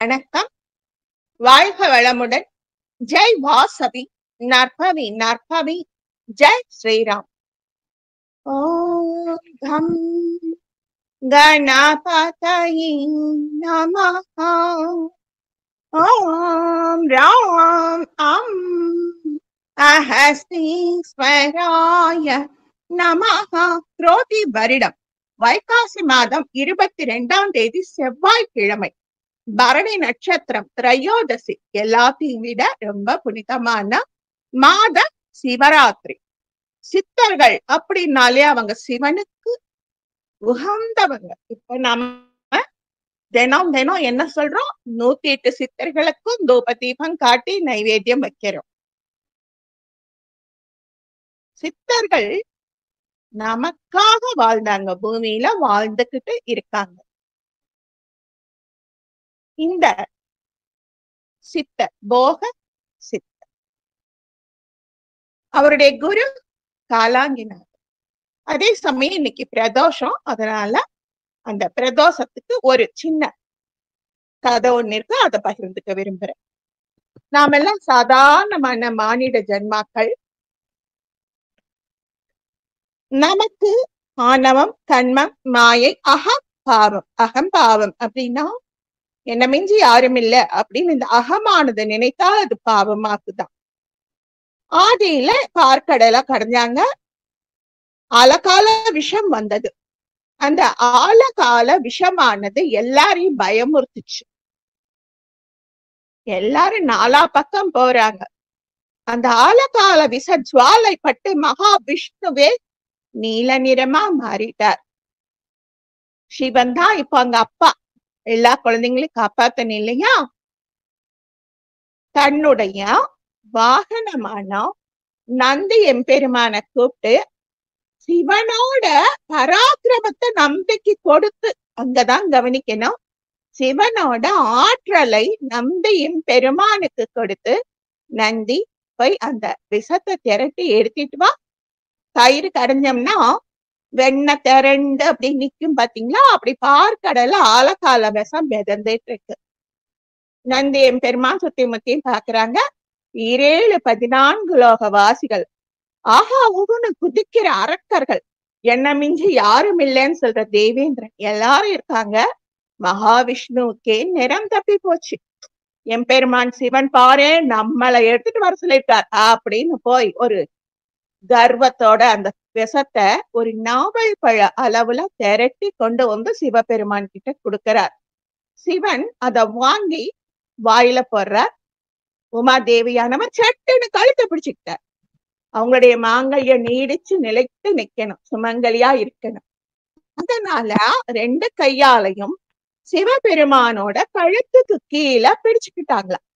வணக்கம். வாழ்க வளமுடன். ஜெய் வாசவி. நற்பவி நற்பவி. ஜெய் ஸ்ரீராம். ஓம் கம் கணபதயே நமஹ. ஓம் ராம் அம் அஹஸ்தீஸ்வராய நமஹ. குரோதி வருடம் வைகாசி மாதம் 22ஆம் தேதி செவ்வாய்க்கிழமை, பரணி நட்சத்திரம், திரையோதசி. எல்லாத்தையும் விட ரொம்ப புனிதமான மாத சிவராத்திரி. சித்தர்கள் அப்படின்னாலே அவங்க சிவனுக்கு உகந்தவங்க. இப்ப நம்ம தினம் தினம் என்ன சொல்றோம்? 108 சித்தர்களுக்கும் தூப தீபம் காட்டி நைவேத்தியம் வைக்கிறோம். சித்தர்கள் நமக்காக வாழ்ந்தாங்க, பூமியில வாழ்ந்துகிட்டு இருக்காங்க. இந்த சித்தர் போக சித்தர், அவருடைய குரு காலாங்கினார். அதே சமயம் இன்னைக்கு பிரதோஷம். அதனால அந்த பிரதோஷத்துக்கு ஒரு சின்ன கதை ஒண்ணு இருக்கு, அதை பகிர்ந்துக்க விரும்புறேன். நாம எல்லாம் சாதாரணமான மானிட ஜன்மாக்கள். நமக்கு ஆணவம், கண்மம், மாயை, அகம்பாவம் அப்படின்னா என்ன மிஞ்சி யாரும் இல்ல அப்படின்னு இந்த அகமானதை நினைத்தால் அது பாவமாக்குதான். ஆதியில பார்க்கடலை கடைஞ்சாங்க, ஆழகால விஷம் வந்தது. அந்த ஆழகால விஷமானது எல்லாரையும் பயமுறுத்துச்சு. எல்லாரும் நாலா பக்கம் போறாங்க. அந்த ஆழகால விஷ ஜுவாலை பட்டு மகாவிஷ்ணுவே நீல நிறமா மாறிட்டார். சிவன் தான் இப்ப அங்க அப்பா, எல்லா குழந்தைங்களையும் காப்பாத்தணும் இல்லையா? தன்னுடைய வாகனமான நந்தி எம்பெருமான கூப்பிட்டு சிவனோட பராக்கிரமத்தை நம்பிக்கை கொடுத்து, அங்கதான் கவனிக்கணும், சிவனோட ஆற்றலை நந்தியும் பெருமானுக்கு கொடுத்து, நந்தி போய் அந்த விஷத்தை திரட்டி எடுத்துட்டு வா. கயிறு கரைஞ்சோம்னா வெண்ணெய் திரண்டு அப்படி நிக்கும் பாத்தீங்களா? அப்படி பார்க்கடல ஆழகால விஷம் மிதந்துட்டு இருக்கு. நந்தி எம்பெருமான் சுத்தி முத்தியும் பாக்குறாங்க. 14 லோக வாசிகள், ஆஹா ஊகுன்னு குதிக்கிற அரக்கர்கள், என்ன மிஞ்சி யாரும் இல்லைன்னு சொல்ற தேவேந்திரன் எல்லாரும் இருக்காங்க. மகாவிஷ்ணுவுக்கே நிறம் தப்பி போச்சு. எம்பெருமான் சிவன் பாரு நம்மளை எடுத்துட்டு வர சொல்லிட்டார் அப்படின்னு போய் ஒரு கர்வத்தோட அந்த விஷத்தை ஒரு நாவல் பழ அளவுல திரட்டி கொண்டு வந்து சிவபெருமான் கிட்ட கொடுக்கிறார். சிவன் அதை வாங்கி வாயில போடுறார். உமாதேவியானவன் சட்டுன்னு கழுத்தை பிடிச்சுக்கிட்டார். அவங்களுடைய மாங்கல்யம் நீடிச்சு நிலைத்து நிக்கணும், சுமங்கலியா இருக்கணும். அதனால 2 கையாலையும் சிவபெருமானோட கழுத்துக்கு கீழே பிடிச்சுக்கிட்டாங்களாம்.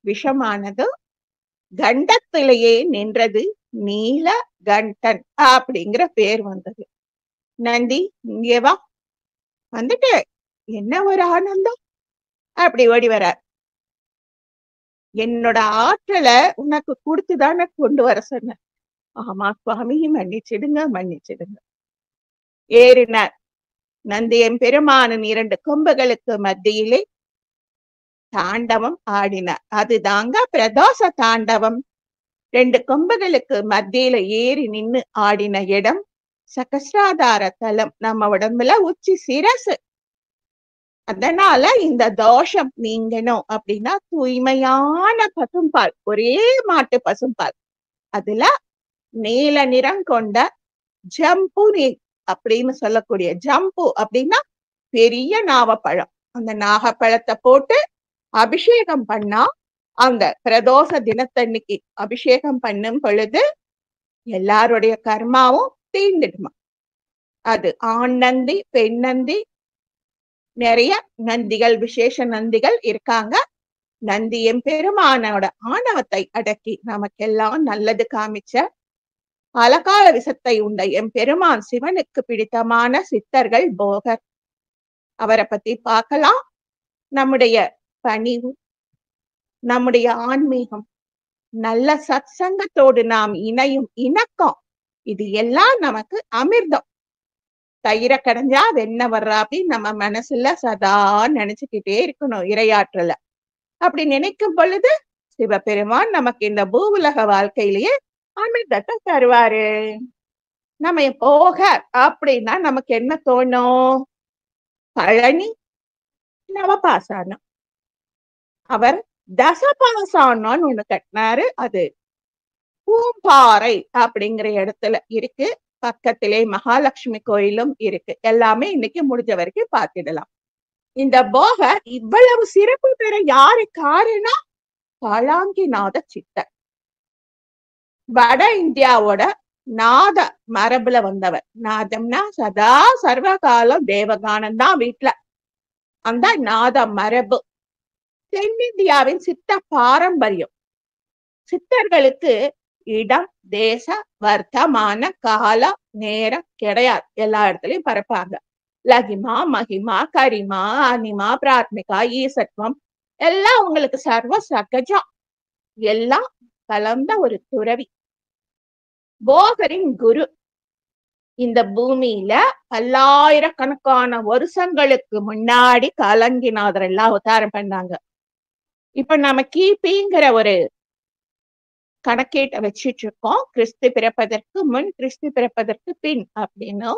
விஷமானது கண்டத்திலேயே நின்றது. நீல கண்டன் அப்படிங்கிற பேர் வந்தது. நந்தி இங்கே வா, வந்துட்டு என்ன ஒரு ஆனந்தம் அப்படி ஓடி வரார். என்னோட ஆற்றலை உனக்கு கொடுத்துதானே கொண்டு வர சொன்ன. ஆமா சுவாமி, மன்னிச்சிடுங்க மன்னிச்சிடுங்க. ஏறினார். நந்தி எம்பெருமானின் 2 கொம்புகளுக்கு மத்தியிலே தாண்டவம் ஆடினார். அதுதாங்க பிரதோஷ தாண்டவம். 2 கொம்புகளுக்கு மத்தியில ஏறி நின்னு ஆடின இடம் சகசிராதார தலம், நம்ம உடம்புல உச்சி சிரசு. அதனால இந்த தோஷம் நீங்கணும் அப்படின்னா தூய்மையான பசும்பால், ஒரே மாட்டு பசும்பால், அதுல நீல நிறம் கொண்ட ஜம்பு நீர் அப்படின்னு சொல்லக்கூடிய, ஜம்பு அப்படின்னா பெரிய நாவப்பழம், அந்த நாகப்பழத்தை போட்டு அபிஷேகம் பண்ணா, அந்த பிரதோஷ தினத்தன்னைக்கு அபிஷேகம் பண்ணும் பொழுது எல்லாருடைய கர்மாவும் தீர்ந்துடுமா. அது ஆண் நந்தி, பெண் நந்தி, நிறைய நந்திகள், விசேஷ நந்திகள் இருக்காங்க. நந்தி எம்பெருமானோட ஆணவத்தை அடக்கி நமக்கெல்லாம் நல்லது காமிச்ச, அலகால விஷத்தை உண்ட எம்பெருமான் சிவனுக்கு பிடித்தமான சித்தர்கள் போகர். அவரை பத்தி பார்க்கலாம். நம்முடைய பணிவு, நம்முடைய ஆன்மீகம், நல்ல சத்சங்கத்தோடு நாம் இணையும் இணக்கம், இது எல்லாம் நமக்கு அமிர்தம். தயிரை கடைஞ்சா வெண்ணெய் வர்றாப்படி நம்ம மனசுல சதா நினைச்சுக்கிட்டே இருக்கணும் இரையாற்றல. அப்படி நினைக்கும் பொழுது சிவபெருமான் நமக்கு இந்த பூவுலக வாழ்க்கையிலேயே அமிர்தத்தை தருவாரு. நம்ம போக அப்படின்னா நமக்கு என்ன தோணும்? பழனி நவபாசானம். அவர் தசபாசானம்னு ஒண்ணு கட்டினாரு. அது பூம்பாறை அப்படிங்கிற இடத்துல இருக்கு. பக்கத்திலே மகாலட்சுமி கோயிலும் இருக்கு. எல்லாமே இன்னைக்கு முடிஞ்ச வரைக்கும் பார்த்திடலாம். இந்த போகர் இவ்வளவு சிறப்பு பெற யாரு காரணம்? காலாங்கிநாத சித்தர். வட இந்தியாவோட நாத மரபுல வந்தவர். நாதம்னா சதா சர்வகாலம் தேவகானம் தான் வீட்டுல. அந்த நாத மரபு தென்னிந்தியாவின் சித்த பாரம்பரியம். சித்தர்களுக்கு இடம், தேச, வர்த்தமான, கால, நேரம் கிடையாது. எல்லா இடத்துலயும் பரப்பாங்க. லகிமா, மகிமா, கரிமா, அனிமா, பிராத்மிகா, ஈசத்வம் எல்லாம் உங்களுக்கு சர்வ சகஜம். எல்லாம் கலந்த ஒரு துறவி. போகரின் குரு. இந்த பூமியில பல்லாயிரக்கணக்கான வருஷங்களுக்கு முன்னாடி காலங்கிநாதர் எல்லாம் அவதாரம் பண்ணாங்க. இப்ப நம்ம கிபிங்கிற ஒரு கணக்கீட்டை வச்சிட்டு இருக்கோம். கிறிஸ்து பிறப்பதற்கு முன், கிறிஸ்து பிறப்பதற்கு பின் அப்படின்னு.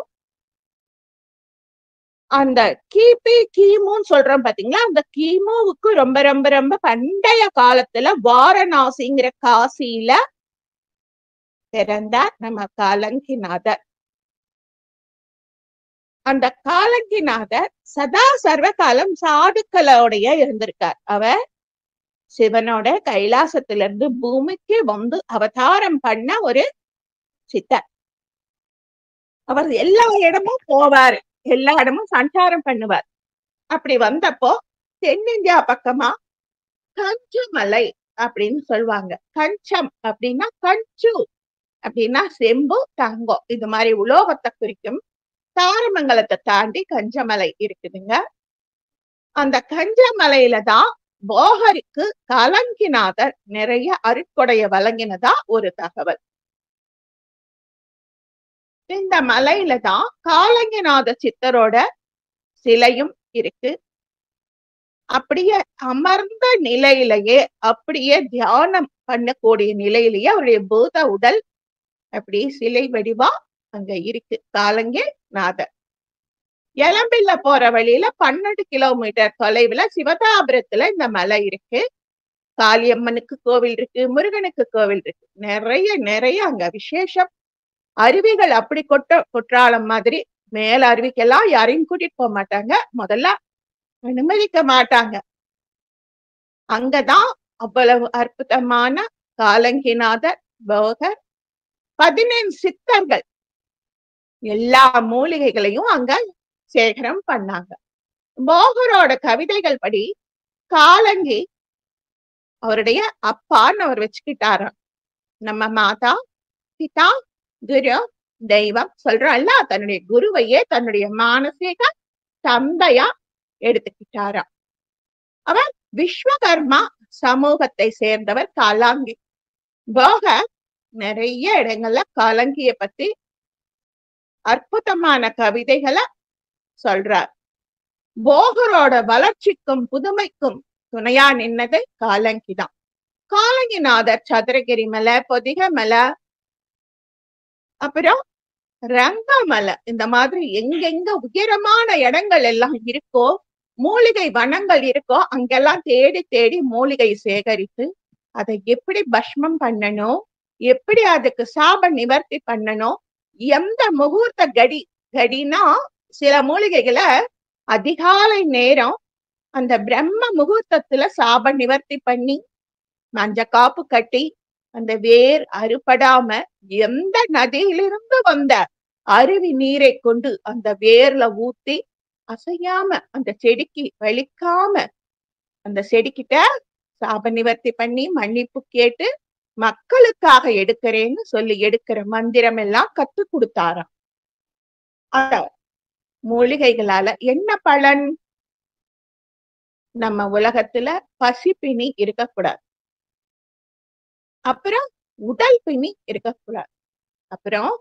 அந்த கிபி கிமுன்னு சொல்றோம் பாத்தீங்களா, அந்த கிமுவுக்கு ரொம்ப ரொம்ப ரொம்ப பண்டைய காலத்துல வாரணாசிங்கிற காசியில பிறந்தார் நம்ம காலங்கிநாதர். அந்த காலங்கிநாதர் சதா சர்வ காலம் சாதுக்களோடைய இருந்திருக்கார். அவர் சிவனோட கைலாசத்திலிருந்து பூமிக்கு வந்து அவதாரம் பண்ண ஒரு சித்தர். அவர் எல்லா இடமும் போவாரு, எல்லா இடமும் சஞ்சாரம் பண்ணுவார். அப்படி வந்தப்போ தென்னிந்தியா பக்கமா கஞ்சமலை அப்படின்னு சொல்லுவாங்க. கஞ்சம் அப்படின்னா கஞ்சு அப்படின்னா செம்பு, தங்கம், இது மாதிரி உலோகத்தை குறிக்கும். தாரமங்கலத்தை தாண்டி கஞ்சமலை இருக்குதுங்க. அந்த கஞ்சமலையில தான் போகருக்கு காலங்கிநாதர் நிறைய அருட்கொடைய வழங்கினதா ஒரு தகவல். இந்த மலையில தான் காலங்கிநாத சித்தரோட சிலையும் இருக்கு. அப்படியே அமர்ந்த நிலையிலேயே, அப்படியே தியானம் பண்ணக்கூடிய நிலையிலேயே அவருடைய பூத உடல் அப்படி சிலை வடிவா அங்க இருக்கு காலங்கிநாதர். எலம்பில்ல போற வழியில 12 கிலோமீட்டர் தொலைவுல சிவதாபுரத்துல இந்த மலை இருக்கு. காளியம்மனுக்கு கோவில் இருக்கு, முருகனுக்கு கோவில் இருக்கு. நிறைய நிறைய அங்க விசேஷம். அருவிகள் அப்படி குற்றாலம் மாதிரி. மேல அருவிக்கெல்லாம் யாரையும் கூட்டிட்டு போக மாட்டாங்க, முதல்ல அனுமதிக்க மாட்டாங்க. அங்கதான் அவ்வளவு அற்புதமான காலங்கிநாதர் போகர் 15 சித்தர்கள் எல்லா மூலிகைகளையும் அங்க சேகரம் பண்ணாங்க. போகரோட கவிதைகள் படி காலங்கி அவருடைய அப்பான்னு அவர் வச்சுக்கிட்டாராம். நம்ம மாதா, பிதா, குரு, தெய்வம் சொல்றோம்ல, தன்னுடைய குருவையே தன்னுடைய மானசீக தந்தையா எடுத்துக்கிட்டாராம். அவர் விஸ்வகர்மா சமூகத்தை சேர்ந்தவர் காலாங்கி. போகர் நிறைய இடங்கள்ல காலங்கிய பத்தி அற்புதமான கவிதைகளை சொல்றார். போகரோட வளர்ச்சிக்கும் புதுமைக்கும் துணையா நின்னது காலங்கிதான். காலங்கிநாதர் சதுரகிரி மலை, பொதிக மலை, அப்புறம் ரங்கமலை, இந்த மாதிரி எங்கெங்க உயரமான இடங்கள் எல்லாம் இருக்கோ, மூலிகை வனங்கள் இருக்கோ, அங்கெல்லாம் தேடி தேடி மூலிகை சேகரித்து அதை எப்படி பஸ்மம் பண்ணணும், எப்படி அதுக்கு சாப நிவர்த்தி பண்ணணும், எந்த முகூர்த்த கடினா சில மூலிகைகளை அதிகாலை நேரம் அந்த பிரம்ம முகூர்த்தத்துல சாப நிவர்த்தி பண்ணி மஞ்ச காப்பு கட்டி அந்த வேர் அறுபடாம எந்த நதியிலிருந்து வந்த அருவி நீரை கொண்டு அந்த வேர்ல ஊத்தி அசையாம அந்த செடிக்கு வலிக்காம அந்த செடிக்கிட்ட சாப நிவர்த்தி பண்ணி மன்னிப்பு கேட்டு மக்களுக்காக எடுக்கிறேன்னு சொல்லி எடுக்கிற மந்திரம் எல்லாம் கத்து கொடுத்தாராம். அந்த மூலிகைகளால என்ன பலன்? நம்ம உலகத்துல பசிப்பினி இருக்கக்கூடாது, அப்புறம் உடல் பிணி இருக்கக்கூடாது, அப்புறம்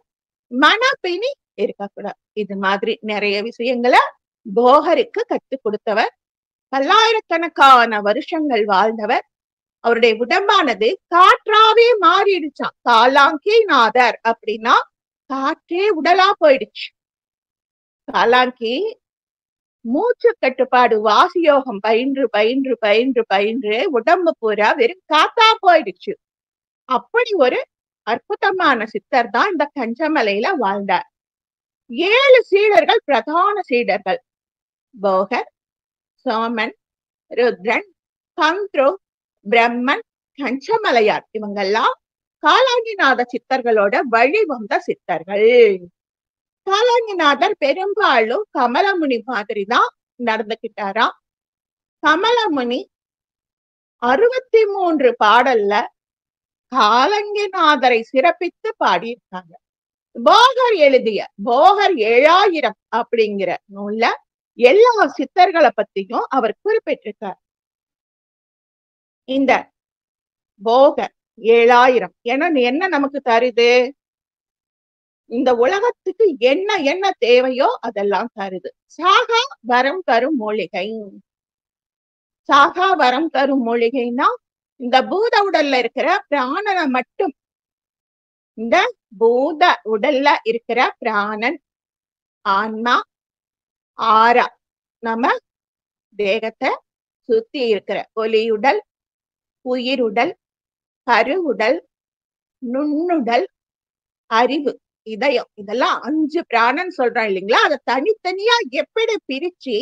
மனப்பிணி இருக்கக்கூடாது. இது மாதிரி நிறைய விஷயங்களை போகருக்கு கற்றுக் கொடுத்தவர். பல்லாயிரக்கணக்கான வருஷங்கள் வாழ்ந்தவர். அவருடைய உடம்பானது காற்றாவே மாறிடுச்சான். காலாங்கி நாதர் அப்படின்னா காற்றே உடலா போயிடுச்சு. காலாங்கி மூச்சு கட்டுப்பாடு வாசியோகம் பயின்று பயின்று பயின்று பயின்று உடம்பு பூரா வெறும் காத்தா போயிடுச்சு. அப்படி ஒரு அற்புதமான சித்தர் தான் இந்த கஞ்சமலையில வாழ்ந்தார். 7 சீடர்கள், பிரதான சீடர்கள் போகர், சோமன், ருத்ரன், கந்த்ரு, பிரம்மன், கஞ்சமலையார். இவங்கெல்லாம் காலாங்கிநாத சித்தர்களோட வழி வந்த சித்தர்கள். காலாங்கிநாதர் பெரும்பாலும் கமலமுனி மாதிரி தான் நடந்துகிட்டாராம். கமலமுனி 63 பாடல்ல காலங்கிநாதரை சிறப்பித்து பாடியிருக்காங்க. போகர் எழுதிய போகர் 7000 அப்படிங்கிற நூல்ல எல்லா சித்தர்களை பத்தியும் அவர் குறிப்பிட்டிருக்கார். இந்த போகர் 7000 என்ன நமக்கு தருது? இந்த உலகத்துக்கு என்ன என்ன தேவையோ அதெல்லாம் தருது. சாகா வரம் தரும் மூலிகை. சாகா வரம் தரும் மூலிகைன்னா இந்த பூத உடல்ல இருக்கிற பிராணனை மட்டும், இந்த பூத உடல்ல இருக்கிற பிராணன், ஆன்மா, ஆரா, நம்ம தேகத்தை சுத்தி இருக்கிற ஒலியுடல், உயிருடல், கருவுடல், நுண்ணுடல், அறிவு, இதயம், இதெல்லாம் 5 பிராணன் சொல்றோம் இல்லைங்களா? அதை தனித்தனியா எப்படி பிரிச்சு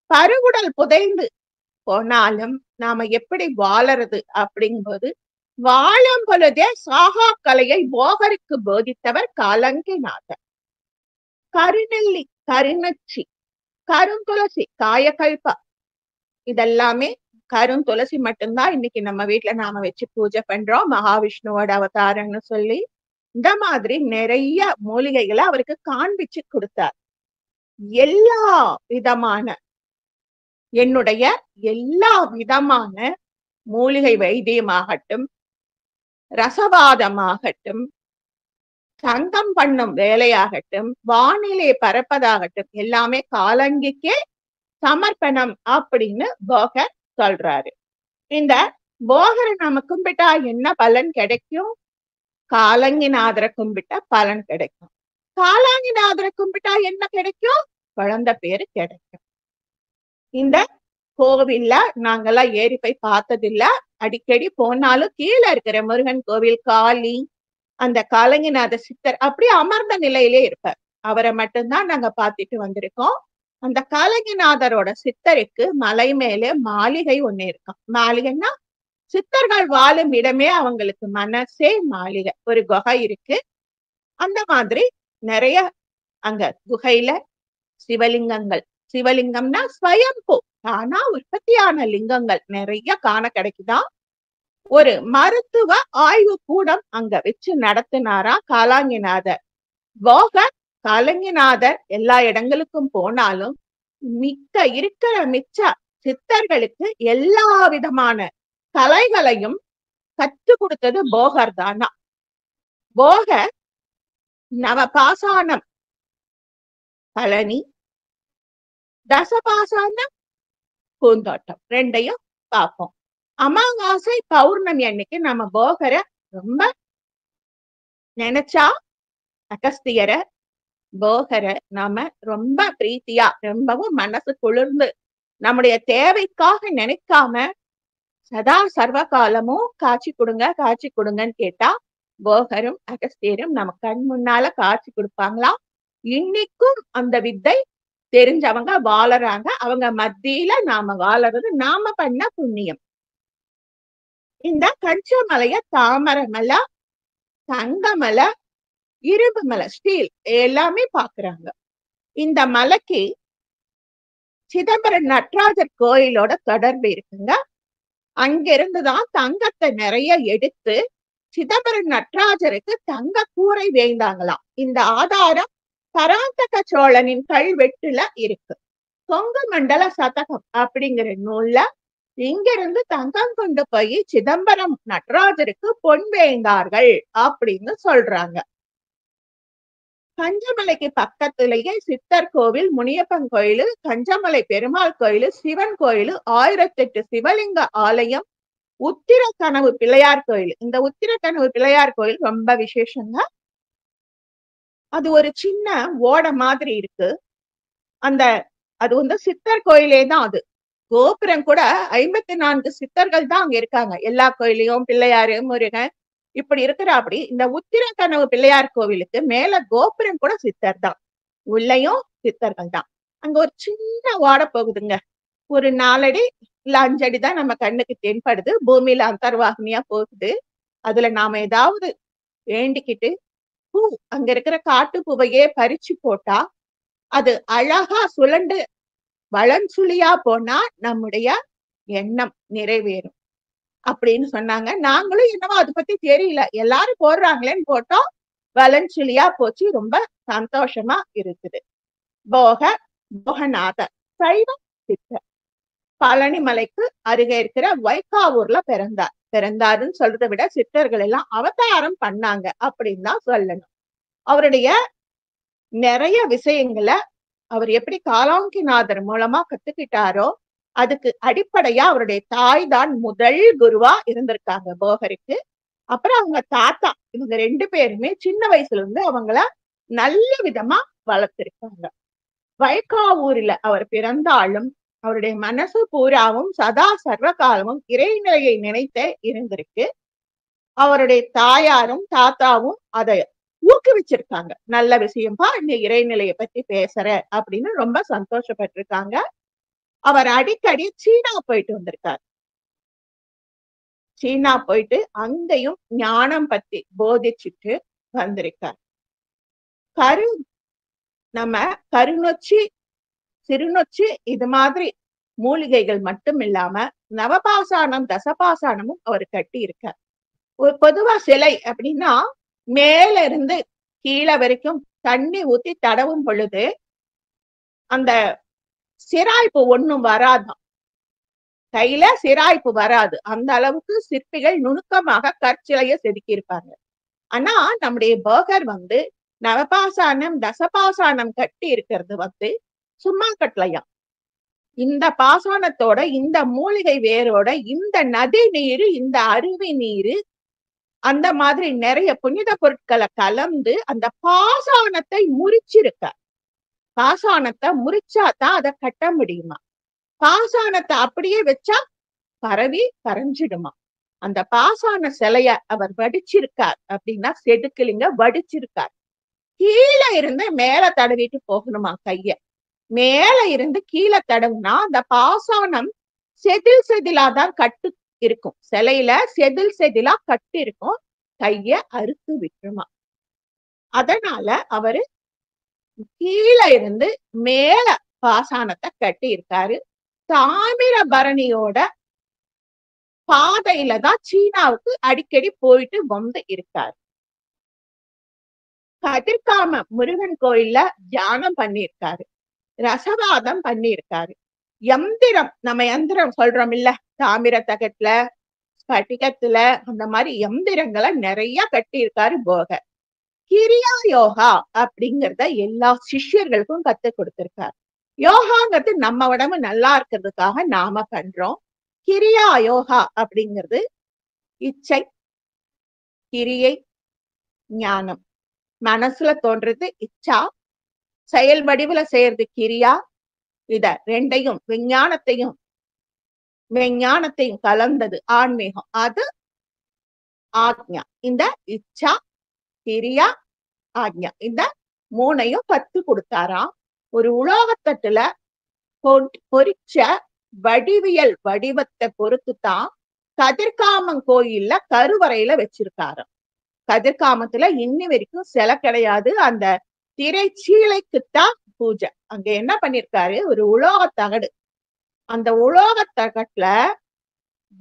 கருவுடல் புதைந்து போனாலும் நாம எப்படி வாழறது அப்படிங்கும்போது வாழும் பொழுதே சாகா கலையை போகருக்கு போதித்தவர் காலங்கிநாதர். கருநெல்லி, கருநச்சி, கருந்துளசி, காயகல்பா, இதெல்லாமே கருந்துளசி மட்டும்தான் இன்னைக்கு நம்ம வீட்டுல நாம வச்சு பூஜை பண்றோம், மகாவிஷ்ணுவோட அவதாரம்னு சொல்லி. இந்த மாதிரி நிறைய மூலிகைகளை அவருக்கு காண்பிச்சு கொடுத்தார். எல்லா விதமான என்னுடைய எல்லா விதமான மூலிகை வைத்தியமாகட்டும், ரசவாதமாகட்டும், சங்கம் பண்ணும் வேலையாகட்டும், வானிலை பரப்பதாகட்டும், எல்லாமே காலங்கிக்கே சமர்ப்பணம் அப்படின்னு போகர் சொல்றாரு. இந்த போகரை நாம கும்பிட்டா என்ன பலன் கிடைக்கும்? காலங்கிநாதரை கும்பிட்டா பலன் கிடைக்கும். காலாங்கிநாதரை கும்பிட்டா என்ன கிடைக்கும்? குழந்தை பேரு கிடைக்கும். இந்த கோவில்ல நாங்கெல்லாம் ஏறி போய் பார்த்ததில்ல, அடிக்கடி போனாலும் கீழே இருக்கிற முருகன் கோவில், காளி, அந்த காலங்கிநாத சித்தர் அப்படி அமர்ந்த நிலையிலே இருப்பார். அவரை மட்டும்தான் நாங்க பார்த்துட்டு வந்திருக்கோம். அந்த காலங்கிநாதரோட சித்தருக்கு மலை மேலே மாளிகை ஒண்ணு இருக்கும். மாளிகைன்னா சித்தர்கள் வாழும் இடமே அவங்களுக்கு மனசே மாளிகை. ஒரு குகை இருக்கு. அந்த மாதிரி நிறைய அங்க குகையில சிவலிங்கங்கள், சிவலிங்கம்னா ஸ்வயம்பு, ஆனா உற்பத்தியான லிங்கங்கள் நிறைய காண கிடைக்குதான். ஒரு மருத்துவ ஆய்வு கூடம் அங்க வச்சு நடத்தினாரா காலாங்கிநாதர். போகர் காலங்கிநாதர் எல்லா இடங்களுக்கும் போனாலும் இருக்கிற மிச்ச சித்தர்களுக்கு எல்லா விதமான கலைகளையும் கற்று கொடுத்தது போகர் தானா. போகர் நவபாசானம் பழனி, தசபாசானம் பூந்தோட்டம், ரெண்டையும் பார்ப்போம். அமாவாசை பௌர்ணமி அன்னைக்கு நம்ம போகரை ரொம்ப நினைச்சா அகஸ்தியரை, போகரை நாம ரொம்ப பிரீத்தியா, ரொம்பவும் மனசு குளிர்ந்து நம்முடைய தேவைக்காக நினைக்காம சதா சர்வ காலமும் காட்சி கொடுங்க காட்சி கொடுங்கன்னு கேட்டா போகரும் அகஸ்தியரும் நம்ம கண் முன்னால காட்சி கொடுப்பாங்களாம். இன்னைக்கும் அந்த வித்தை தெரிஞ்சவங்க வாழறாங்க. அவங்க மத்தியில நாம வாழறது நாம பண்ண புண்ணியம். இந்த கஞ்சமலைய தாமரமலை, தங்கமலை, இரும்பு மலை, ஸ்டீல் எல்லாமே பாக்குறாங்க. இந்த மலைக்கு சிதம்பரம் நடராஜர் கோயிலோட தொடர்பு இருக்குங்க. அங்கிருந்துதான் தங்கத்தை நிறைய எடுத்து சிதம்பரம் நடராஜருக்கு தங்க கூரை வேந்தாங்களாம். இந்த ஆதாரம் பராந்தக சோழனின் கல்வெட்டுல இருக்கு. கொங்கு மண்டல சதகம் அப்படிங்கிற நூல்ல இங்கிருந்து தங்கம் கொண்டு போய் சிதம்பரம் நடராஜருக்கு பொன் வேந்தார்கள் அப்படின்னு சொல்றாங்க. கஞ்சமலைக்கு பக்கத்திலேயே சித்தர் கோவில், முனியப்பன் கோயிலு, கஞ்சமலை பெருமாள் கோயிலு, சிவன் கோயிலு, 1008 சிவலிங்க ஆலயம், உத்திரக்கனவு பிள்ளையார் கோயில். இந்த உத்திரக்கனவு பிள்ளையார் கோயில் ரொம்ப விசேஷங்க. அது ஒரு சின்ன ஓடை மாதிரி இருக்கு. அது வந்து சித்தர் கோயிலே தான் அது. கோபுரம் கூட 54 சித்தர்கள் தான் அங்க இருக்காங்க. எல்லா கோயிலையும் பிள்ளையாரு, முருகன் இப்படி இருக்கிறாப்படி இந்த உத்திரக்கனவு பிள்ளையார் கோவிலுக்கு மேல கோபுரம் கூட சித்தர் தான். உள்ளேயும் சித்தர்கள் தான். அங்க ஒரு சின்ன ஓடை போகுதுங்க. ஒரு 4 அடி இல்ல 5 அடி தான் நம்ம கண்ணுக்கு தென்படுது. பூமியில அந்தர்வாகினியா போகுது. அதுல நாம ஏதாவது வேண்டிக்கிட்டு பூ அங்க இருக்கிற காட்டு பூவையே பறிச்சு போட்டா அது அழகா சுழண்டு வளஞ்சுழியா போனா நம்முடைய எண்ணம் நிறைவேறும் அப்படின்னு சொன்னாங்க. நாங்களும் என்னவோ அதை பத்தி தெரியல, எல்லாரும் போடுறாங்களேன்னு போட்டோம். வளஞ்சுழியா போச்சு. ரொம்ப சந்தோஷமா இருக்குது. போகநாதர் சைவ சித்தர் பழனி மலைக்கு அருகே இருக்கிற வைக்காவூர்ல பிறந்தாருன்னு சொல்றதை விட சித்தர்கள் எல்லாம் அவதாரம் பண்ணாங்க அப்படின்னு தான் சொல்லணும். அவருடைய நிறைய விஷயங்களை அவர் எப்படி காலாங்கிநாதர் மூலமா கத்துக்கிட்டாரோ அதுக்கு அடிப்படையா அவருடைய தாய் தான் முதல் குருவா இருந்திருக்காங்க போகருக்கு. அப்புறம் அவங்க தாத்தா, இவங்க 2 பேருமே சின்ன வயசுல இருந்து அவங்கள நல்ல விதமா வளர்த்திருக்காங்க. வைக்காவூரில் அவர் பிறந்தாலும் அவருடைய மனசு பூராவும் சதா சர்வகாலமும் இறைநிலையை நினைத்தே இருந்திருக்கு. அவருடைய தாயாரும் தாத்தாவும் அதை ஊக்குவிச்சிருக்காங்க. நல்ல விஷயம்பா, இந்த இறைநிலையை பத்தி பேசுற அப்படின்னு ரொம்ப சந்தோஷப்பட்டிருக்காங்க. அவர் அடிக்கடி சீனா போயிட்டு வந்திருக்காரு. சீனா போயிட்டு அங்கேயும் ஞானம் பத்தி போதிச்சுட்டு வந்திருக்கார். நம்ம கருநொச்சி, சிறுநொச்சி இது மாதிரி மூலிகைகள் மட்டும் இல்லாம நவபாசானம், தசபாசானமும் அவர் கட்டி இருக்கார். ஒரு பொதுவா சிலை அப்படின்னா மேல இருந்து கீழே வரைக்கும் தண்ணி ஊத்தி தடவும் பொழுது அந்த சிராய்ப்பு ஒண்ணும் வராதான். கையில சிராய்ப்பு வராது. அந்த அளவுக்கு சிற்பிகள் நுணுக்கமாக கற்சிலைய செதுக்கி இருப்பாங்க. ஆனா நம்முடைய போகர் வந்து நவபாசானம், தசபாசானம் கட்டி இருக்கிறது வந்து சும்மா கட்டலையா. இந்த பாசானத்தோட, இந்த மூலிகை வேரோட, இந்த நதி நீரு, இந்த அருவி நீரு, அந்த மாதிரி நிறைய புனித பொருட்களை கலந்து அந்த பாசானத்தை முறிச்சிருக்க. பாசானத்தை முறிச்சாதான் அதை கட்ட முடியுமா. பாசானத்தை அப்படியே வச்சா பரவி கரைஞ்சிடுமா. அந்த பாசான சிலைய அவர் வடிச்சிருக்கார் அப்படின்னா செதுக்கலிங்க வடிச்சிருக்கார். கீழே இருந்து மேல தடவிட்டு போகணுமா கைய. மேல இருந்து கீழே தடவுனா அந்த பாசானம் செதில் செதிலாதான் கட்டு இருக்கும். சிலையில செதில் செதிலா கட்டு இருக்கும். கைய அறுத்து விட்டுருமா. அதனால அவரு கீழே இருந்து மேல பாசானத்தை கட்டி இருக்காரு. தாமிரபரணியோட பாதையில தான் சீனாவுக்கு அடிக்கடி போயிட்டு வந்து இருக்காரு. கதிர்காம முருகன் கோயில்ல தியானம் பண்ணியிருக்காரு. ரசவாதம் பண்ணியிருக்காரு. எந்திரம், நம்ம எந்திரம் சொல்றோம் இல்ல, தாமிர தகட்டுல, ஸ்பட்டிகத்துல, அந்த மாதிரி எந்திரங்களை நிறைய கட்டியிருக்காரு போகர். கிரியா யோகா அப்படிங்கிறத எல்லா சிஷ்யர்களுக்கும் கத்து கொடுத்திருக்காரு. யோகாங்கிறது நம்ம உடம்பு நல்லா இருக்கிறதுக்காக நாம பண்றோம். கிரியா யோகா அப்படிங்கிறது இச்சை, கிரியை, ஞானம். மனசுல தோன்றது இச்சா, செயல் வடிவுல செய்யறது கிரியா. இத ரெண்டையும் விஞ்ஞானத்தையும் கலந்தது ஆன்மீகம், அது ஆக்ஞா. இந்த இச்சா, கிரியா, ஆக்ஞா, இந்த 3ஐயும் கத்து கொடுத்தாராம். ஒரு உலோகத்தட்டுல பொறிச்ச வடிவியல் வடிவத்தை பொறுத்துதான் கதிர்காமன் கோயில்ல கருவறையில வச்சிருக்காராம். கதிர்காமத்துல இன்னி வரைக்கும் சிலை கிடையாது. அந்த திரைச்சீலைக்குத்தான் பூஜை. அங்க என்ன பண்ணிருக்காரு, ஒரு உலோகத்தகடு. அந்த உலோகத்தகட்டுல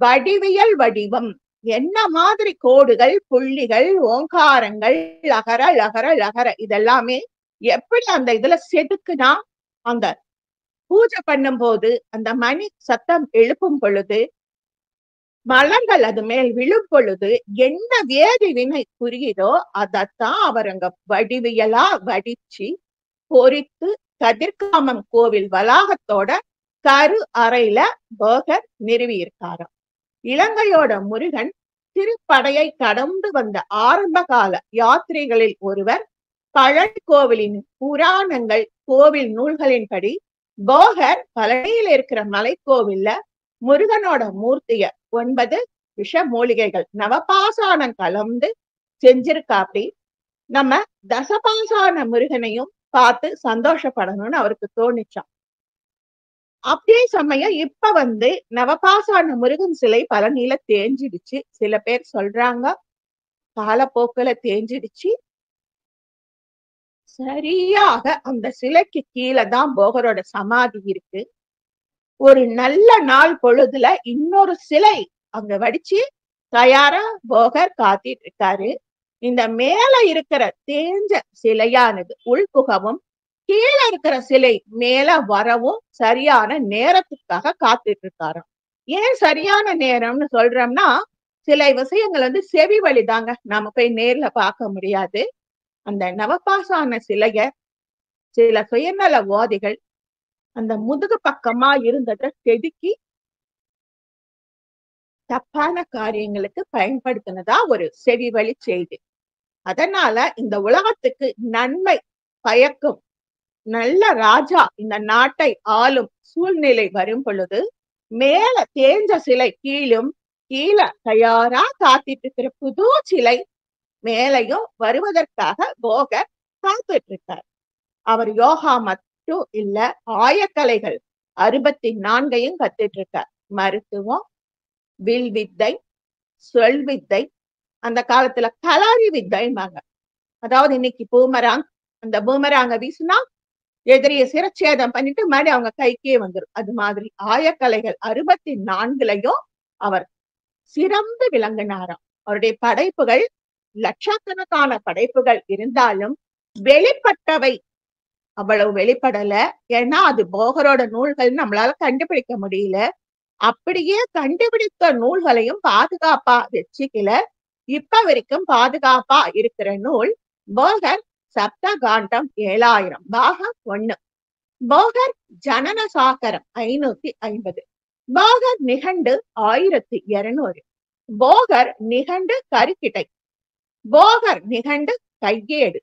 வடிவியல் வடிவம், என்ன மாதிரி கோடுகள், புள்ளிகள், ஓங்காரங்கள், லகர லகர லகர, இதெல்லாமே எப்படி அந்த இதுல செதுக்குனா அந்த பூஜை பண்ணும் போது அந்த மணி சத்தம் எழுப்பும் பொழுது மலர்கள் அது மேல் விழும் பொழுது என்ன வேதி வினை புரியுதோ அதத்தான் அவர் அங்க வடிவியலா வடிச்சு பொறித்து கதிர்காமம் கோவில் வளாகத்தோட கரு அறையில போகர் நிறுவி இருக்காராம். இலங்கையோட முருகன் திருப்படையை கடந்து வந்த ஆரம்ப கால யாத்திரைகளில் ஒருவர். பழனி கோவிலின் புராணங்கள் கோவில் நூல்களின்படி போகர் பழனியில் இருக்கிற மலைக்கோவில்ல முருகனோட மூர்த்திய 9 விஷ மூலிகைகள் நவபாசானம் கலந்து செஞ்சிருக்காப்படி. நம்ம தசபாசான முருகனையும் பார்த்து சந்தோஷப்படணும்னு அவருக்கு தோணிச்சான். அப்படியே சமயம் இப்ப நவபாசான முருகன் சிலை பழனியில தேஞ்சிடுச்சு. சில பேர் சொல்றாங்க காலப்போக்குல தேஞ்சிடுச்சு. சரியாக அந்த சிலைக்கு கீழே தான் போகரோட சமாதி இருக்கு. ஒரு நல்ல நாள் பொழுதுல இன்னொரு சிலை அங்க வடிச்சு தயாரா போகர் காத்திட்டு இருக்காரு. இந்த மேல இருக்கிற தேஞ்ச சிலையானது உள்புகவும் கீழே இருக்கிற சிலை மேல வரவும் சரியான நேரத்துக்காக காத்துட்டு இருக்காராம். ஏன் சரியான நேரம்னு சொல்றோம்னா, சில விஷயங்கள் செவி வழிதாங்க, நாம போய் நேர்ல பார்க்க முடியாது. அந்த நவபாசான சிலைய சில சுயநலவாதிகள் அந்த முதுகு பக்கமா இருந்ததை செதுக்கி தப்பான காரியங்களுக்கு பயன்படுத்தினதா ஒரு செவி வழி செய்தி. அதனால இந்த உலகத்துக்கு நன்மை பயக்கும் நல்ல ராஜா இந்த நாட்டை ஆளும் சூழ்நிலை வரும் பொழுது மேல தேஞ்ச சிலை கீழும் கீழே தயாரா காத்திட்டு இருக்கிற புது சிலை மேலையும் வருவதற்காக போகர் காத்துட்டு இருக்கார். அவர் யோகா மட்டும் இல்ல, ஆயக்கலைகள் 64 கத்துட்டு இருக்கார். மருத்துவம், வில் வித்தை, சொல் வித்தை, அந்த காலத்துல கலாரி வித்தைமாங்க. அதாவது இன்னைக்கு பூமராங், அந்த பூமராங்க வீசினா எதிரிய சிரச்சேதம் பண்ணிட்டு மறுபடியும் அவங்க கைக்கே வந்துடும். அது மாதிரி ஆயக்கலைகள் 64 அவர் சிறந்து விளங்கினாராம். அவருடைய படைப்புகள் லட்சக்கணக்கான படைப்புகள் இருந்தாலும் வெளிப்பட்டவை அவ்வளவு வெளிப்படல. ஏன்னா அது போகரோட நூல்கள் நம்மளால கண்டுபிடிக்க முடியல. அப்படியே கண்டுபிடித்த நூல்களையும் பாதுகாப்பா வச்சுக்கல. இப்ப வரைக்கும் பாதுகாப்பா இருக்கிற நூல் போகர் சப்தகாண்டம் 7000 பாகம் 1, போகர் ஜனன சாகரம் 550, போகர் நிகண்டு 1200, போகர் நிகண்டு கருக்கிட்டை, போகர் நிகண்டு கையேடு,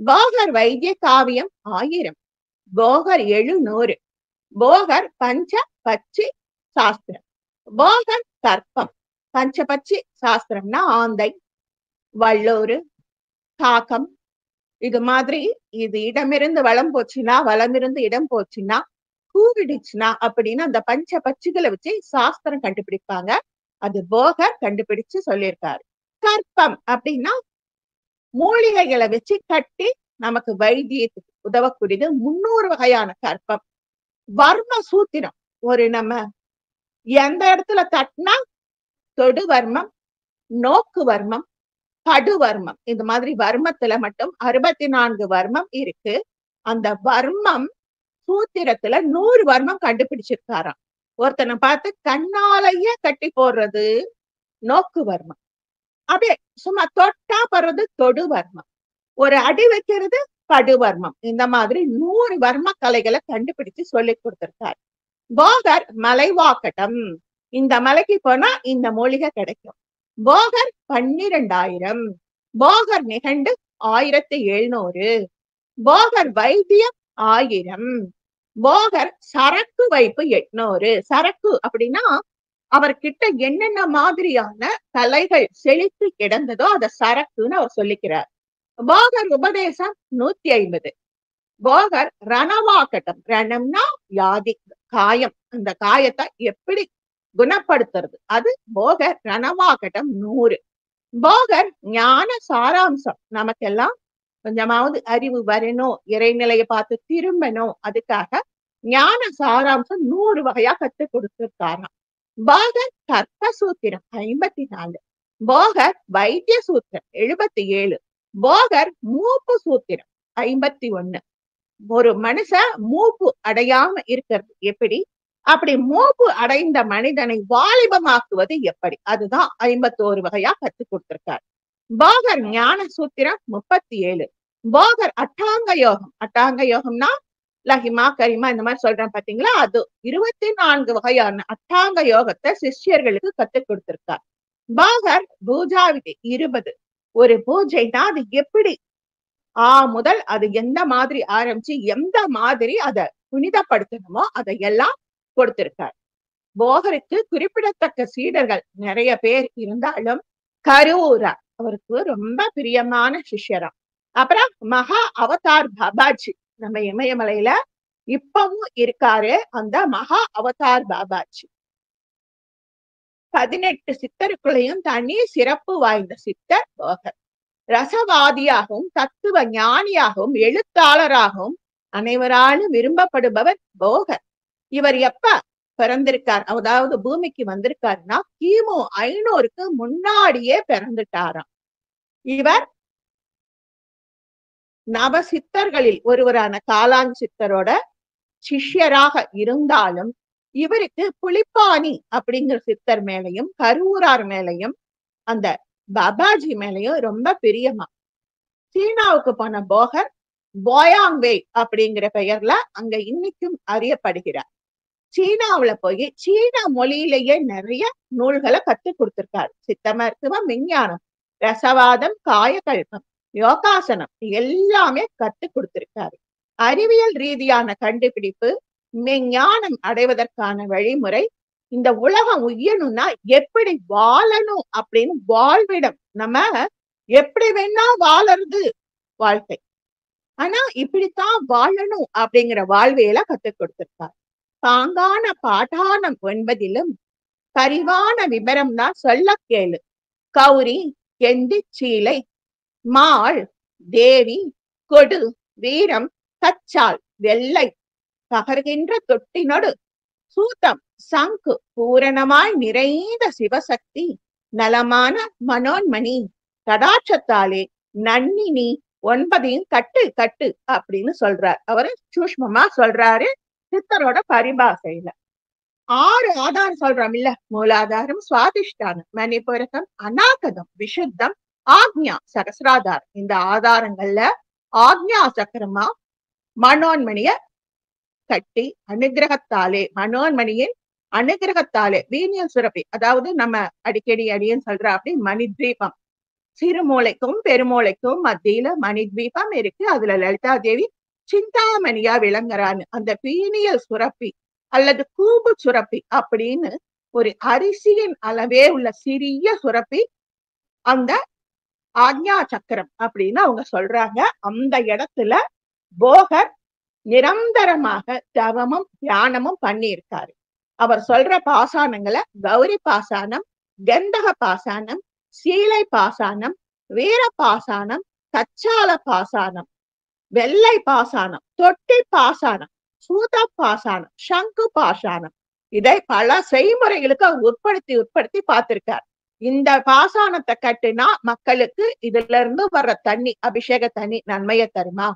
போகர் வைத்திய காவியம் 1000, போகர் 700, போகர் பஞ்ச பச்சி சாஸ்திரம், போகர் கற்பம். பஞ்சபட்சி சாஸ்திரம்னா ஆந்தை, வள்ளூர், காக்கம். இது மாதிரி இது இடமிருந்து வளம் போச்சுன்னா, வளமிருந்து இடம் போச்சுன்னா, கூவிடுச்சுன்னா அப்படின்னு அந்த பஞ்ச பட்சிகளை வச்சு சாஸ்திரம் கண்டுபிடிப்பாங்க. அது போகர் கண்டுபிடிச்சு சொல்லியிருக்காரு. கற்பம் அப்படின்னா மூலிகைகளை வச்சு கட்டி நமக்கு வைத்தியத்துக்கு உதவக்கூடியது 300 வகையான கற்பம். வர்ம சூத்திரம், ஒரு நம்ம எந்த இடத்துல தட்டினா தொடு வர்மம், நோக்கு வர்மம், படு வர்மம், இந்த மாதிரி வர்மத்துல மட்டும் 64 வர்மம் இருக்கு. அந்த வர்மம் சூத்திரத்துல 100 வர்மம் கண்டுபிடிச்சிருக்காராம். ஒருத்தனை பார்த்து கண்ணாலேயே கட்டி போடுறது நோக்கு வர்மம், அப்படியே சும்மா தொட்டா போடுறது தொடு வர்மம், ஒரு அடி வைக்கிறது படு வர்மம். இந்த மாதிரி 100 வர்ம கலைகளை கண்டுபிடிச்சு சொல்லி கொடுத்திருக்காரு. போகர் மலைவாக்கட்டம், இந்த மலைக்கு போனா இந்த மூலிகை கிடைக்கும். போகர் 12000, போகர் நிகண்டு 1700, போகர் வைத்தியம் 1000, போகர் சரக்கு வைப்பு 800. சரக்கு அப்படின்னா அவர்கிட்ட என்னென்ன மாதிரியான கலைகள் செழித்து கிடந்ததோ அத சரக்குன்னு அவர் சொல்லிக்கிறார். போகர் உபதேசம் 150, போகர் ரணவாக்கட்டம், ரணம்னா வியாதி, காயம், அந்த காயத்தை எப்படி குணப்படுத்துறது, அது போகர் ரணவாக்கட்டம் 100. போகர் ஞான சாராம்சம், நமக்கெல்லாம் கொஞ்சமாவது அறிவு வரணும், இறைநிலையை பார்த்து திரும்பணும், அதுக்காக ஞான சாராம்சம் 100 வகையா கத்து கொடுத்திருக்காராம். போகர் கற்ப சூத்திரம் 54, போகர் வைத்திய சூத்திரம் 77, போகர் மூப்பு சூத்திரம் 51. ஒரு மனுஷன் மூப்பு அடையாம இருக்கிறது எப்படி, அப்படி மோப்பு அடைந்த மனிதனை வாலிபமாக்குவது எப்படி? அதுதான் 51 வகையா கத்துக் கொடுத்திருக்கார். போகர் ஞான சூத்திரம் 37. போகர் அட்டாங்க யோகம். அட்டாங்க யோகம்னா லஹிமா கரிமா இந்த மாதிரி சொல்றேன் பாத்தீங்களா, அது 24 வகையான அட்டாங்க யோகத்தை சிஷ்யர்களுக்கு கத்துக் கொடுத்திருக்கார். போகர் பூஜா விதி 20. ஒரு பூஜைனா அது எப்படி முதல் அது எந்த மாதிரி ஆரம்பிச்சு எந்த மாதிரி அதை புனிதப்படுத்தணுமோ அதையெல்லாம் கொடுத்திருக்கார். போகருக்கு குறிப்பிடத்தக்க சீடர்கள் நிறைய பேர் இருந்தாலும் கரூரர் அவருக்கு ரொம்ப பிரியமான சிஷ்யரா. அப்புறம் மகா அவதார் பாபாஜி நம்ம இமயமலையில இப்பவும் இருக்காரு அந்த மகா அவதார் பாபாஜி. 18 சித்தருக்குள்ளேயும் தனி சிறப்பு வாய்ந்த சித்தர் போகர். ரசவாதியாகவும் தத்துவ ஞானியாகவும் எழுத்தாளராகவும் அனைவராலும் விரும்பப்படுபவர் போகர். இவர் எப்ப பிறந்திருக்கார், அதாவது பூமிக்கு வந்திருக்காருன்னா கிமு 500க்கு முன்னாடியே பிறந்துட்டாராம். இவர் நவசித்தர்களில் ஒருவரான காலாங் சித்தரோட சிஷ்யராக இருந்தாலும் இவருக்கு புலிப்பாணி அப்படிங்கிற சித்தர் மேலையும் கரூரார் மேலையும் அந்த பாபாஜி மேலையும் ரொம்ப பிரியமா. சீனாவுக்கு போன போகர் போயாங்வே அப்படிங்கிற பெயர்ல அங்க இன்னைக்கும் அறியப்படுகிறார். சீனாவுல போய் சீன மொழியிலேயே நிறைய நூல்களை கத்துக் கொடுத்திருக்காரு. சித்த மருத்துவம், விஞ்ஞானம், ரசவாதம், காயகல்பம், யோகாசனம் எல்லாமே கத்துக் கொடுத்திருக்காரு. அறிவியல் ரீதியான கண்டுபிடிப்பு, மெஞ்ஞானம் அடைவதற்கான வழிமுறை, இந்த உலகம் உயரணும்னா எப்படி வாழணும் அப்படின்னு வாழ்விடம் நம்ம எப்படி வேணா வாழறது வாழ்க்கை, ஆனா இப்படித்தான் வாழணும் அப்படிங்கிற வாழ்வியல கத்துக் கொடுத்திருக்காரு. பாங்கான பாட்டானம் என்பதிலும் பரிவான விபரம் தான் சொல்ல கேளு. கௌரி கெண்டி சீலை மாள் தேவி கொடு வீரம் கச்சால் வெள்ளை பகர்கின்ற தொட்டினொடு சூத்தம் சங்கு பூரணமாய் நிறைந்த சிவசக்தி நலமான மனோன்மணி கடாட்சத்தாலே நன்னினி 9 கட்டு கட்டு அப்படின்னு சொல்றார். அவரு சூஷ்மமா சொல்றாரு சித்தரோட பரிபாசையில. 6 ஆதாரம் சொல்றோம் இல்ல, மூலாதாரம், சுவாதிஷ்டானம், மணிபுரகம், அநாகதம், விசுத்தம், ஆக்ஞா, சகசிராதாரம். இந்த ஆதாரங்கள்ல ஆக்ஞா சக்கரமா மனோன்மணிய கட்டி அனுகிரகத்தாலே, மனோன்மணியின் அனுகிரகத்தாலே வீணியல் சுரப்பி, அதாவது நம்ம அடிக்கடி அடியன்னு சொல்ற அப்படி மணித்வீபம், சிறுமூளைக்கும் பெருமூளைக்கும் மத்தியில மணித்வீபம் இருக்கு. அதுல லலிதா தேவி சிந்தாமணியா விளங்குறான்னு அந்த பீனியல் சுரப்பி அல்லது கூபு சுரப்பி அப்படின்னு ஒரு அரிசியின் அளவே உள்ள சிறிய சுரப்பி அந்த ஆக்ஞா சக்கரம் அப்படின்னு அவங்க சொல்றாங்க. அந்த இடத்துல போகர் நிரந்தரமாக தவமும் தியானமும் பண்ணியிருக்காரு. அவர் சொல்ற பாசானங்களை கௌரி பாசானம், கந்தக பாசானம், சீலை பாசானம், வீர பாசானம், கச்சால பாசானம், வெள்ளை பாசானம், தொட்டி பாசானம், சூத பாசானம், சங்கு பாசானம், இதை பல செய்முறைகளுக்கு அவர் உட்படுத்தி பார்த்திருக்கார். இந்த பாசானத்தை கட்டினா மக்களுக்கு இதுல இருந்து வர்ற தண்ணி, அபிஷேக தண்ணி நன்மையை தருமா,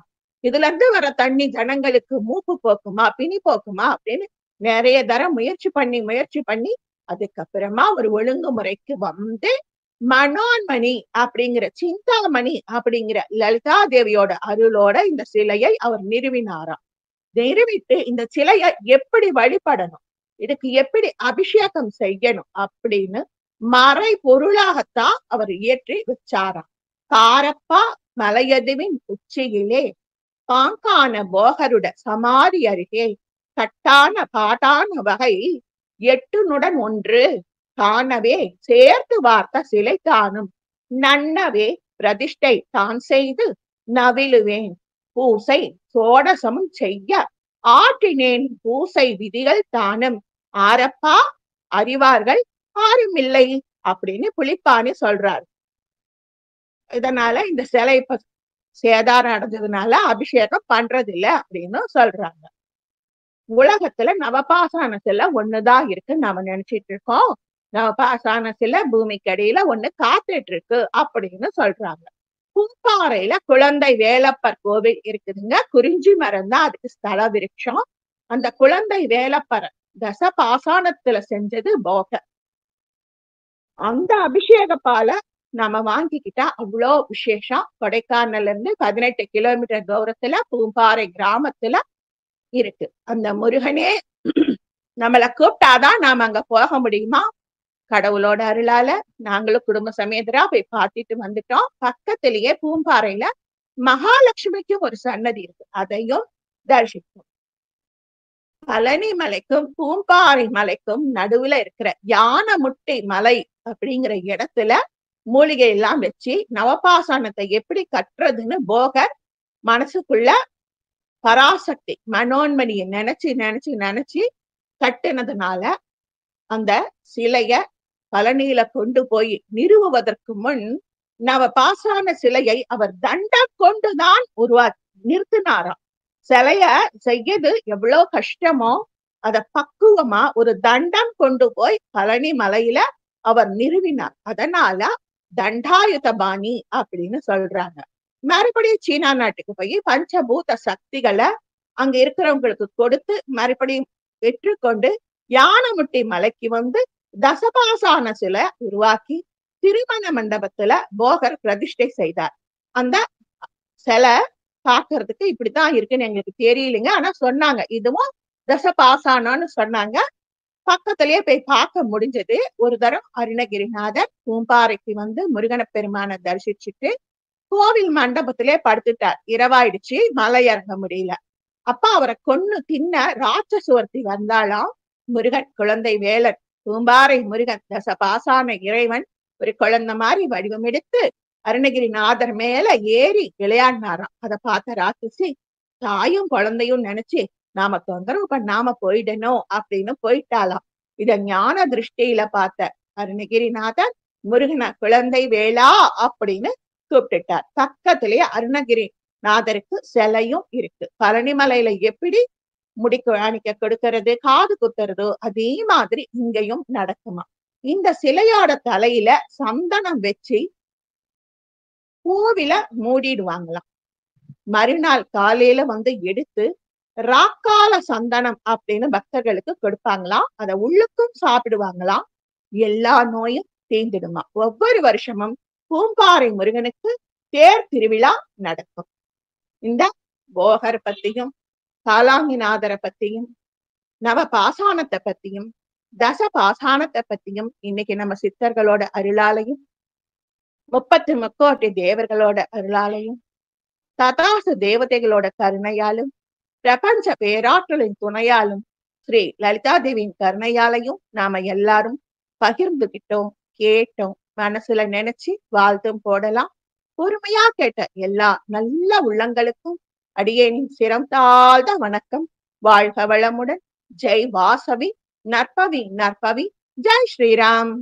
இதுல இருந்து வர தண்ணி ஜனங்களுக்கு மூப்பு போக்குமா, பிணி போக்குமா அப்படின்னு நிறைய தரம் முயற்சி பண்ணி அதுக்கப்புறமா ஒரு ஒழுங்குமுறைக்கு வந்து மனோன்மணி அப்படிங்கிற சிந்தாமணி அப்படிங்கிற லலிதா தேவியோட அருளோட இந்த சிலையை அவர் நிறுவினாராம். நிறுவிட்டு இந்த சிலையை எப்படி வழிபடணும், இதுக்கு எப்படி அபிஷேகம் செய்யணும் அப்படின்னு மறை பொருளாகத்தான் அவர் இயற்றி வச்சாராம். காரப்பா மலையதுவின் உச்சியிலே பாங்கான போகருட சமாதி அருகே கட்டான பாட்டான வகை 8னுடன் 1 தானவே சேர்த்து வார்த்த சிலை தானும் நன்னவே பிரதிஷ்டை தான் செய்து நவிலுவேன் பூசை சோடசமும் செய்ய ஆற்றினேன் பூசை விதிகள் தானும் ஆரப்பா அறிவார்கள் ஆருமில்லை அப்படின்னு புலிப்பாணி சொல்றாரு. இதனால இந்த சிலை இப்ப சேதாரம் அடைஞ்சதுனால அபிஷேகம் பண்றது இல்லை அப்படின்னு சொல்றாங்க. உலகத்துல நவபாசான சிலை ஒண்ணுதான் இருக்கு நாம நினைச்சிட்டு இருக்கோம். நவபாசான சிலை பூமிக்கு அடியில ஒண்ணு காத்துட்டு இருக்கு அப்படின்னு சொல்றாங்க. பூப்பாறையில குழந்தை வேலப்பர் கோவில் இருக்குதுங்க. குறிஞ்சி மரம் தான் அதுக்கு ஸ்தல விருட்சம். அந்த குழந்தை வேலப்பரை தசபாசானத்துல செஞ்சது போகர். அந்த அபிஷேக பாலை நாம வாங்கிக்கிட்டா அவ்வளோ விசேஷம். கொடைக்கானல்ல இருந்து 18 கிலோமீட்டர் தூரத்துல பூம்பாறை கிராமத்துல இருக்கு. அந்த முருகனே நம்மளை கூப்பிட்டாதான் நாம அங்க போக முடியுமா? கடவுளோட அருளால நாங்களும் குடும்ப சமேதரா போய் பார்த்துட்டு வந்துட்டோம். பக்கத்திலேயே பூம்பாறையில மகாலட்சுமிக்கும் ஒரு சன்னதி இருக்கு, அதையும் தரிசித்தோம். பழனி மலைக்கும் பூம்பாறை மலைக்கும் நடுவுல இருக்கிற யானமுட்டி மலை அப்படிங்கிற இடத்துல மூலிகை எல்லாம் வச்சு நவபாசனத்தை எப்படி கட்டுறதுன்னு போகர் மனசுக்குள்ள பராசக்தி மனோன்மணியை நினைச்சு நினைச்சு நினைச்சு கட்டுனதுனால அந்த சிலைய பழனியில கொண்டு போய் நிறுவுவதற்கு முன் நவபாசான சிலையை அவர் தண்டம் கொண்டுதான் நிறுத்தினாராம். சிலைய செய்யது எவ்வளவு கஷ்டமோ அத பக்குவமா ஒரு தண்டம் கொண்டு போய் பழனி மலையில அவர் நிறுவினார். அதனால தண்டாயுத பாணி அப்படின்னு சொல்றாங்க. மறுபடியும் சீனா நாட்டுக்கு போய் பஞ்சபூத சக்திகளை அங்க இருக்கிறவங்களுக்கு கொடுத்து மறுபடியும் பெற்றுக்கொண்டு யானமுட்டி மலைக்கு வந்து தசபாசான சிலை உருவாக்கி திருமண மண்டபத்துல போகர் பிரதிஷ்டை செய்தார். அந்த சிலை பாக்குறதுக்கு இப்படித்தான் இருக்குன்னு எங்களுக்கு தெரியலைங்க, ஆனா சொன்னாங்க இதுவும் தசபாசானம்னு சொன்னாங்க. பக்கத்திலேயே போய் பார்க்க முடிஞ்சது. ஒரு தரம் அருணகிரிநாதர் பூம்பாறைக்கு வந்து முருகன பெருமானை தரிசிச்சுட்டு கோவில் மண்டபத்திலே படுத்துட்டார். இரவாயிடுச்சு, மலை இறங்க முடியல. அப்ப அவரை கொன்னு தின்ன ராட்சசுவர்த்தி வந்தாலாம். முருகன் குழந்தை வேலன், பூம்பாறை முருகன் தசபாசான இறைவன் ஒரு குழந்தை மாதிரி வடிவம் எடுத்து அருணகிரிநாதர் மேல ஏறி விளையாடினாராம். அதை பார்த்த ராட்சசி தாயும் குழந்தையும் நினைச்சு நாம தொந்தரவு பண்ணாம போயிடணும் அப்படின்னு போயிட்டாலாம். இத ஞான திருஷ்டியில பார்த்த அருணகிரிநாதர் முருகன குழந்தை வேளா அப்படின்னு கூப்பிட்டுட்டார். பக்கத்திலேயே அருணகிரிநாதருக்கு சிலையும் இருக்கு. பழனிமலையில எப்படி முடிக்கு அணிக்க கொடுக்கறது, காது குத்துறதோ அதே மாதிரி இங்கேயும் நடக்குமா. இந்த சிலையோட தலையில சந்தனம் வச்சு கோவில மூடிடுவாங்களாம். மறுநாள் காலையில வந்து எடுத்து ராக்கால சந்தனம் அப்படின்னு பக்தர்களுக்கு கொடுப்பாங்களாம். அதை உள்ளுக்கும் சாப்பிடுவாங்களாம். எல்லா நோயும் தீர்ந்துடுமா. ஒவ்வொரு வருஷமும் பூம்பாறை முருகனுக்கு தேர் திருவிழா நடக்கும். இந்த போகர் பத்தியும் காலாங்கிநாதரை பத்தியும் நவபாசானத்தை பத்தியும் தசபாசானத்தை பத்தியும் இன்னைக்கு நம்ம சித்தர்களோட அருளாலையும் 30 முக்கோட்டி தேவர்களோட அருளாலையும் ததாசு தேவதைகளோட கருணையாலும் பிரபஞ்ச பேராற்றலின் துணையாலும் ஸ்ரீ லலிதா தேவியின் கருணையாலையும் நாம எல்லாரும் பகிர்ந்துகிட்டோம், கேட்டோம், மனசுல நினைச்சு வாழ்த்தும் போடலாம். பொறுமையா கேட்ட எல்லா நல்ல உள்ளங்களுக்கும் அடியேனின் சிரம் தாழ்ந்த வணக்கம். வாழ்க வளமுடன். ஜெய் வாசவி, நற்பவி நற்பவி. ஜெய் ஸ்ரீராம்.